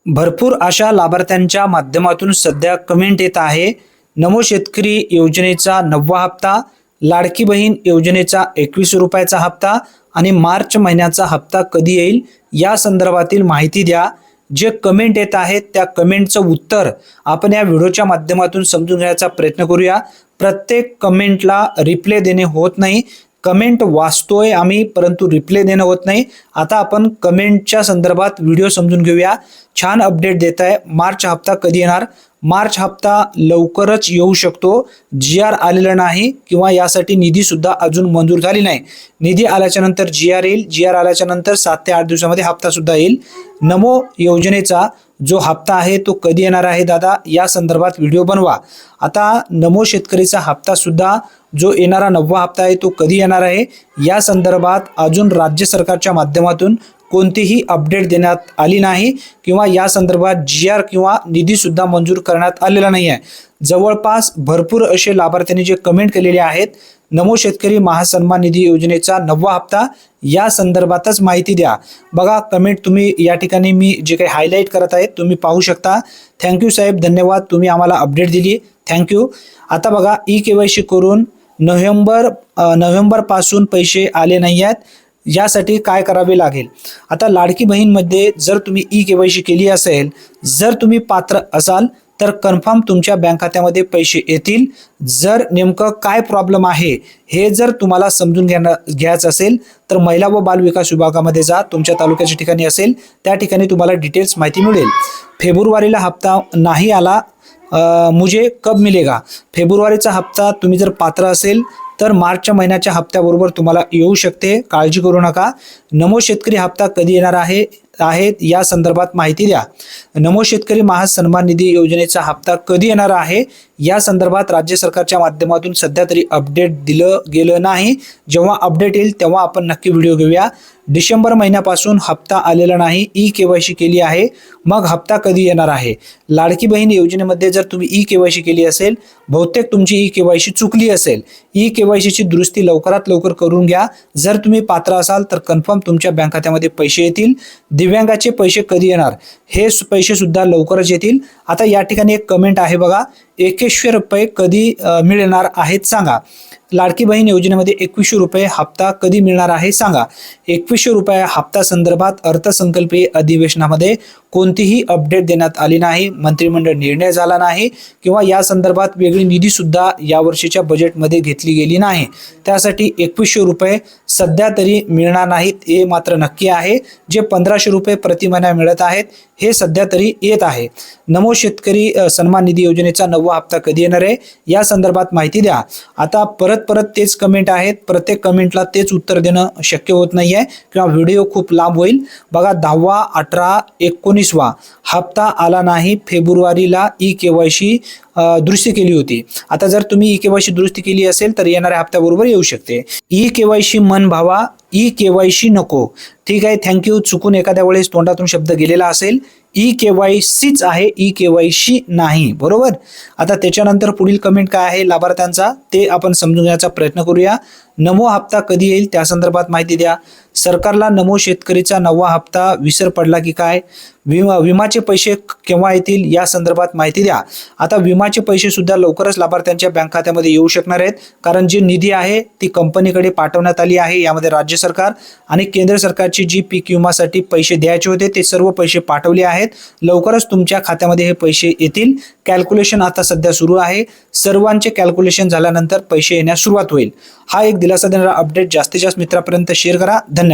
भरपूर अशा लाभार्थ्यांच्या माध्यमातून सध्या कमेंट येत आहे। नमो शेतकरी योजनेचा 9वा हप्ता, लाडकी बहीण योजनेचा 21 रुपयाचा हप्ता आणि मार्च महिन्याचा हप्ता कधी येईल या संदर्भातील माहिती द्या। जे कमेंट येत आहेत त्या कमेंटचं उत्तर आपण या व्हिडिओच्या माध्यमातून समजून घ्यायचा प्रयत्न करूया। प्रत्येक कमेंटला रिप्लाय देणे होत नाही, कमेंट वाचतोय आम्ही परंतु रिप्लाय देणं होत नाही। आता आपण कमेंटच्या संदर्भात व्हिडिओ समजून घेऊया। छान अपडेट देत आहे। मार्च हप्ता कधी येणार? मार्च हप्ता लवकरच येऊ शकतो। GR आलेला नाही किंवा यासाठी निधी सुद्धा अजून मंजूर झाली नाही। निधी आल्याच्या नंतर GR येईल, GR आल्याच्या नंतर 7 ते 8 दिवसामध्ये हप्ता सुद्धा येईल। नमो योजनेचा जो हप्ता आहे तो कधी येणार आहे दादा, या संदर्भात व्हिडिओ बनवा। आता नमो शेतकरीचा हप्ता सुद्धा जो येणारा 9वा हप्ता आहे तो कधी येणार आहे या संदर्भात अजून राज्य सरकारच्या माध्यमातून कोणतीही अपडेट देण्यात आली नाही किंवा या संदर्भात GR किंवा निधी सुद्धा मंजूर करण्यात आलेला नाही आहे। जवळपास भरपूर असे लाभार्थ्यांनी जे कमेंट केलेले आहेत, नमो शेतकरी महासन्मान निधी योजनेचा 9वा हप्ता या संदर्भातच माहिती द्या। बघा कमेंट तुम्ही या ठिकाणी मी जे काही हायलाइट करत आहे तुम्ही पाहू शकता। थँक्यू साहेब, धन्यवाद, तुम्ही आम्हाला अपडेट दिली, थँक्यू। आता बघा ई-KYC करून नोव्हेंबर पासून पैसे आले नाही आहेत, यासाठी काय करावे लागेल? आता लाडकी बहीण मध्ये जर तुम्ही ई-KYC केली असेल, जर तुम्ही पात्र असाल तर कन्फर्म तुमच्या बँक खात्यामध्ये पैसे येतील। जर नेमकं काय प्रॉब्लेम आहे हे जर तुम्हाला समजून घ्यायचं असेल तर महिला व बाल विकास विभागामध्ये जा, तुमच्या तालुक्याच्या ठिकाणी असेल त्या ठिकाणी तुम्हाला डिटेल्स माहिती मिळेल। फेब्रुवारीला हप्ता नाही आला, मुझे कब मिलेगा? फेब्रुवारीचा हप्ता तुम्ही जर पात्र असेल तर मार्च महिन्याच्या हप्त्याबरोबर तुम्हाला येऊ शकते, काळजी करू नका। नमो शेतकरी हप्ता कधी येणार आहे या संदर्भात माहिती द्या। नमो शेतकरी महासन्मान निधी योजनेचा हप्ता कधी येणार आहे या संदर्भात राज्य सरकारच्या माध्यमातून सध्या तरी अपडेट दिलं गेलं नाही। जेव्हा अपडेट येईल तेव्हा आपण नक्की व्हिडिओ घेऊया। डिसेंबर महिन्यापासून हप्ता आलेला नाही, ई-KYC केली आहे, मग हप्ता कधी येणार आहे? लाडकी बहीण योजनेमध्ये जर तुम्ही ई-KYC केली असेल, बहुतेक तुमची ई-KYC चुकली असेल, ई-KYC ची दुरुस्ती लवकरात लवकर करून घ्या। जर तुम्ही पात्र असाल तर कन्फर्म तुमच्या बँक खात्यामध्ये पैसे येतील। दिव्यांगाचे पैसे कधी येणार? हे पैसे सुद्धा लवकरच येतील। आता या ठिकाणी एक कमेंट आहे बघा, 2100 रुपये कधी मिळणार आहेत सांगा। लाडकी बहीण योजनेमध्ये 2100 रुपये हप्ता कधी मिळणार आहे सांगा। 2100 रुपये हप्ता संदर्भात अर्थसंकल्पीय अधिवेशनामध्ये कोणतीही अपडेट देण्यात आली नाही, मंत्रिमंडळ निर्णय झाला नाही किंवा या संदर्भात वेगळी निधी सुद्धा या वर्षीच्या बजेटमध्ये घेतली गेली नाही। त्यासाठी 2100 रुपये सध्या तरी मिळणार नाहीत हे मात्र नक्की आहे। जे 1500 रुपये प्रति महिना मिळत आहेत हे सध्या तरी येत आहे। नमो शेतकरी सन्मान निधी योजनेचा 9वा हप्ता कधी येणार आहे या संदर्भात माहिती द्या। आता परत तेच कमेंट आहेत, प्रत्येक कमेंटला तेच उत्तर देणं शक्य होत नाहीये किंवा व्हिडिओ खूप लांब होईल। बघा 10वा, 18, 19वा हप्ता आला नाही। फेब्रुवारीला ई-KYC दुरुस्ती केली होती। आता जर तुम्ही ई-KYC दुरुस्ती केली असेल तर येणाऱ्या हप्त्याबरोबर येऊ शकते। ई-KYC मन भावा, ई-KYC नको। ठीक आहे, थँक्यू। चुकून एखाद्या वेळेस तोंडातून शब्द गेलेला असेल, ई-KYCच आहे, ई-KYC नाही, बरोबर। आता त्याच्यानंतर पुढील कमेंट काय आहे लाभार्थ्यांचा ते आपण समजून घ्यायचा प्रयत्न करूया। नमो हप्ता कधी येईल त्या संदर्भात माहिती द्या। सरकारला नमो शेतकरीचा 9वा हप्ता विसर पडला की काय? विमाचे पैसे केव्हा येतील या संदर्भात माहिती द्या। आता विमाचे पैसे सुद्धा लवकरच लाभार्थ्यांच्या बँक खात्यामध्ये येऊ शकणार आहेत, कारण जी निधी आहे ती कंपनीकडे पाठवण्यात आली आहे। यामध्ये राज्य सरकार आणि केंद्र सरकारची जी पीक विमासाठी पैसे द्यायचे होते ते सर्व पैसे पाठवले आहेत। लवकरच तुमच्या खात्यामध्ये हे पैसे येतील। कॅल्क्युलेशन आता सध्या सुरू आहे, सर्वांचे कॅल्क्युलेशन झाल्यानंतर पैसे येण्यास सुरुवात होईल। हा एक दिलासा देणारा अपडेट जास्तीत जास्त मित्रांपर्यंत शेअर करा। धन्यवाद।